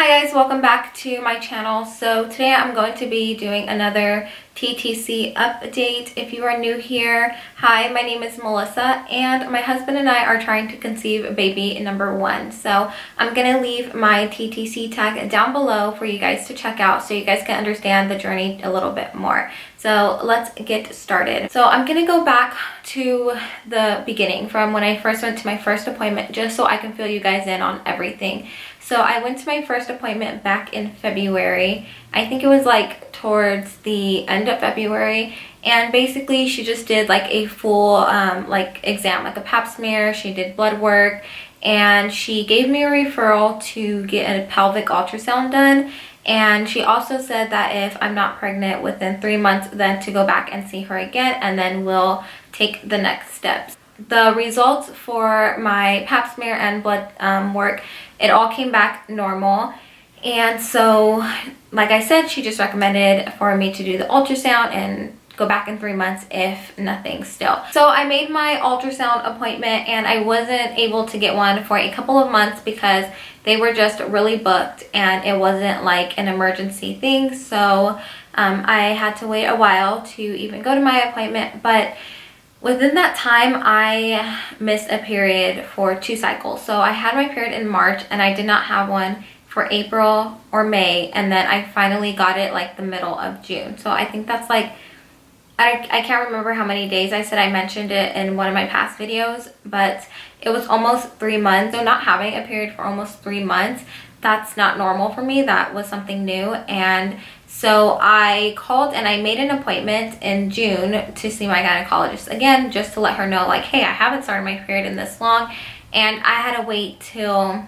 Hi guys, welcome back to my channel. So today I'm going to be doing another TTC update. If you are new here, hi, my name is Melissa and my husband and I are trying to conceive baby number 1. So I'm going to leave my TTC tag down below for you guys to check out so you guys can understand the journey a little bit more. So let's get started. So I'm going to go back to the beginning from when I first went to my first appointment just so I can fill you guys in on everything. So I went to my first appointment back in February. I think it was like towards the end of February. And basically she just did like a full exam, like a pap smear. She did blood work and she gave me a referral to get a pelvic ultrasound done. And she also said that if I'm not pregnant within 3 months, then to go back and see her again, and then we'll take the next steps. The results for my pap smear and blood work, it all came back normal. And so, like I said, she just recommended for me to do the ultrasound and go back in 3 months if nothing still. So I made my ultrasound appointment and I wasn't able to get one for a couple of months because they were just really booked and it wasn't like an emergency thing. So I had to wait a while to even go to my appointment. But within that time, I missed a period for 2 cycles. So I had my period in March and I did not have one for April or May. And then I finally got it like the middle of June. So I think that's like, I can't remember how many days. I said I mentioned it in one of my past videos, but it was almost 3 months. So not having a period for almost 3 months, that's not normal for me. That was something new. And so I called and I made an appointment in June to see my gynecologist again, just to let her know like, hey, I haven't started my period in this long. And I had to wait till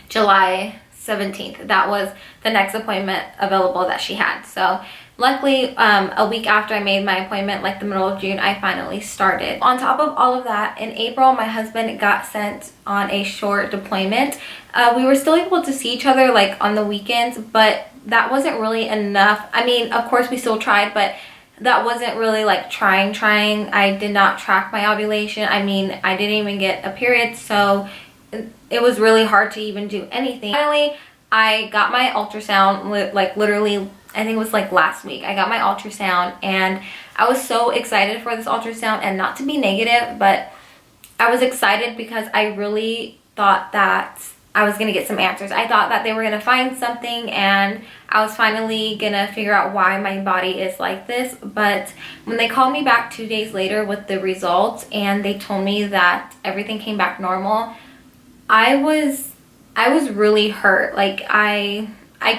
July 17th. That was the next appointment available that she had. So luckily, a week after I made my appointment, like the middle of June, I finally started. On top of all of that, in April, my husband got sent on a short deployment. We were still able to see each other like on the weekends, but that wasn't really enough. I mean, of course we still tried, but that wasn't really like trying. I did not track my ovulation. I mean, I didn't even get a period, so it was really hard to even do anything. Finally, I got my ultrasound, like literally, I think it was like last week. I got my ultrasound and I was so excited for this ultrasound, and not to be negative, but I was excited because I really thought that I was gonna get some answers. I thought that they were gonna find something and I was finally gonna figure out why my body is like this. But when they called me back 2 days later with the results and they told me that everything came back normal, I was really hurt. Like I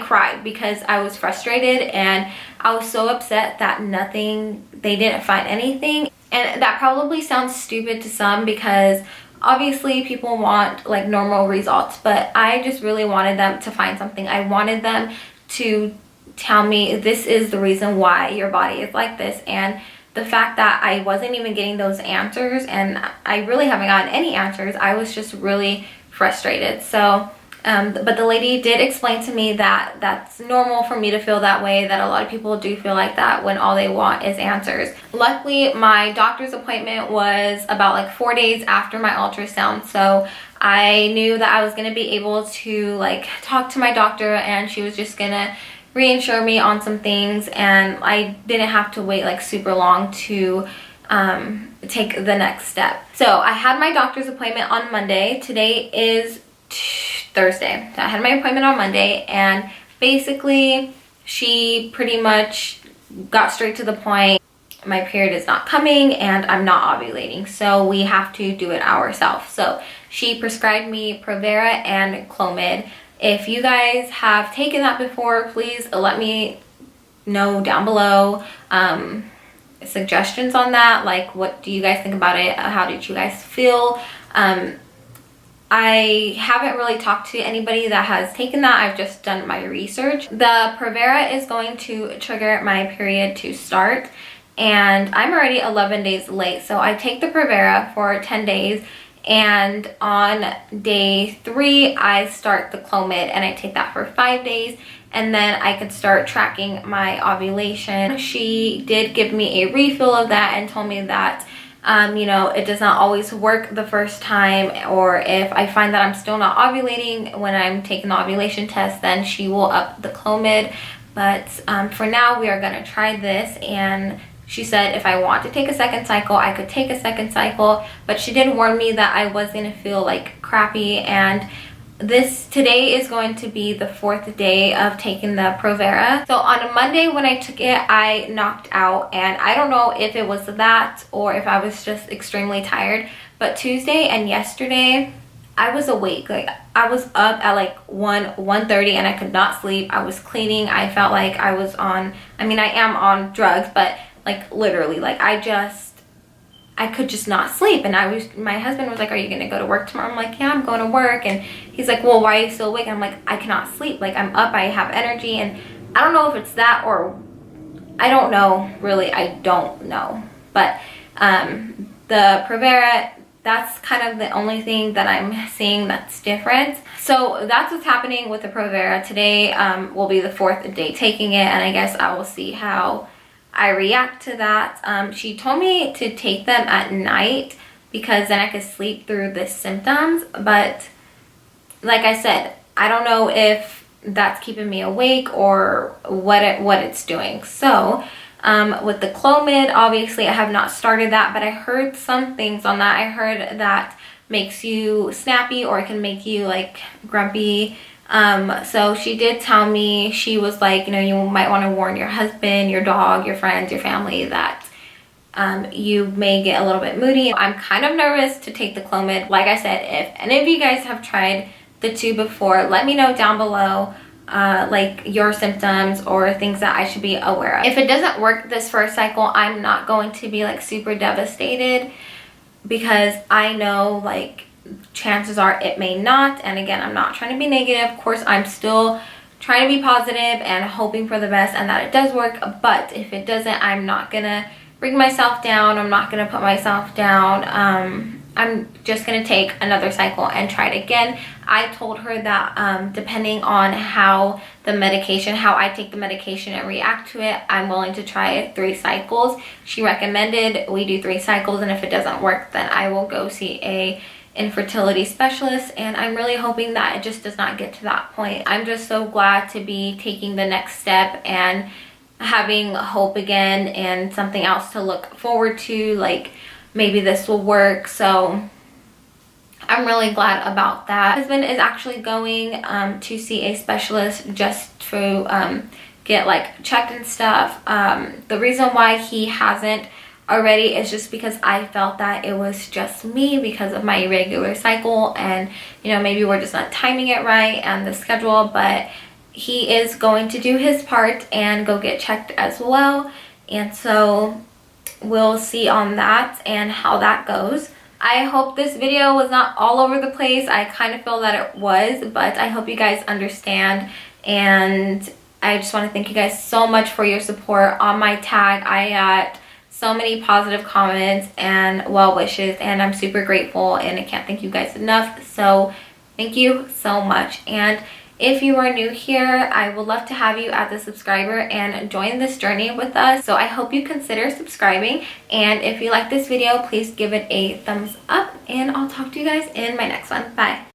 cried because I was frustrated and I was so upset that they didn't find anything. And that probably sounds stupid to some because obviously people want like normal results, but I just really wanted them to find something. I wanted them to tell me this is the reason why your body is like this. And the fact that I wasn't even getting those answers and I really haven't gotten any answers, I was just really frustrated. So but the lady did explain to me that that's normal for me to feel that way, that a lot of people do feel like that when all they want is answers. Luckily, my doctor's appointment was about like 4 days after my ultrasound, so I knew that I was going to be able to like talk to my doctor and she was just going to reassure me on some things, and I didn't have to wait like super long to take the next step. So I had my doctor's appointment on Monday. Today is Thursday. So I had my appointment on Monday, and basically she pretty much got straight to the point. My period is not coming and I'm not ovulating, so we have to do it ourselves. So she prescribed me Provera and Clomid. If you guys have taken that before, please let me know down below suggestions on that. Like, what do you guys think about it? How did you guys feel? I haven't really talked to anybody that has taken that. I've just done my research. The Provera is going to trigger my period to start, and I'm already 11 days late. So I take the Provera for 10 days, and on day 3 I start the Clomid and I take that for 5 days, and then I could start tracking my ovulation. She did give me a refill of that and told me that You know, it does not always work the first time, or if I find that I'm still not ovulating when I'm taking the ovulation test, then she will up the Clomid. But for now, we are going to try this, and she said if I want to take a second cycle, I could take a second cycle, but she did warn me that I was going to feel like crappy. And today is going to be the 4th day of taking the Provera. So on a Monday when I took it, I knocked out, and I don't know if it was that or if I was just extremely tired, but Tuesday and yesterday I was awake. Like, I was up at like 1:30 and I could not sleep. I was cleaning. I felt like I was on, I mean, I am on drugs, but like literally, like I could just not sleep. And my husband was like, are you gonna go to work tomorrow? I'm like, yeah, I'm going to work. And he's like, well, why are you still awake? And I'm like, I cannot sleep. Like, I'm up, I have energy. And I don't know if it's that, or I don't know, really, I don't know. But the Provera, that's kind of the only thing that I'm seeing that's different. So that's what's happening with the Provera. Today will be the 4th day taking it, and I guess I will see how I react to that. She told me to take them at night because then I could sleep through the symptoms, but like I said, I don't know if that's keeping me awake or what it's doing. So with the Clomid, obviously I have not started that, but I heard some things on that. I heard that makes you snappy, or it can make you like grumpy. So she did tell me, she was like, you know, you might want to warn your husband, your dog, your friends, your family that you may get a little bit moody. I'm kind of nervous to take the Clomid. Like I said, if any of you guys have tried the 2 before, let me know down below like your symptoms or things that I should be aware of. If it doesn't work this first cycle, I'm not going to be like super devastated, because I know like chances are it may not. And again, I'm not trying to be negative. Of course, I'm still trying to be positive and hoping for the best and that it does work. But if it doesn't, I'm not gonna bring myself down. I'm not gonna put myself down. I'm just gonna take another cycle and try it again. I told her that depending on how I take the medication and react to it, I'm willing to try 3 cycles. She recommended we do 3 cycles, and if it doesn't work, then I will go see a infertility specialist. And I'm really hoping that it just does not get to that point. I'm just so glad to be taking the next step and having hope again and something else to look forward to, like maybe this will work. So I'm really glad about that. My husband is actually going to see a specialist just to get like checked and stuff. The reason why he hasn't already is just because I felt that it was just me because of my irregular cycle, and you know, maybe we're just not timing it right and the schedule. But he is going to do his part and go get checked as well, and so we'll see on that and how that goes. I hope this video was not all over the place. I kind of feel that it was, but I hope you guys understand. And I just want to thank you guys so much for your support on my tag. I got so many positive comments and well wishes, and I'm super grateful, and I can't thank you guys enough. So thank you so much. And if you are new here, I would love to have you as a subscriber and join this journey with us. So I hope you consider subscribing, and if you like this video, please give it a thumbs up, and I'll talk to you guys in my next one. Bye.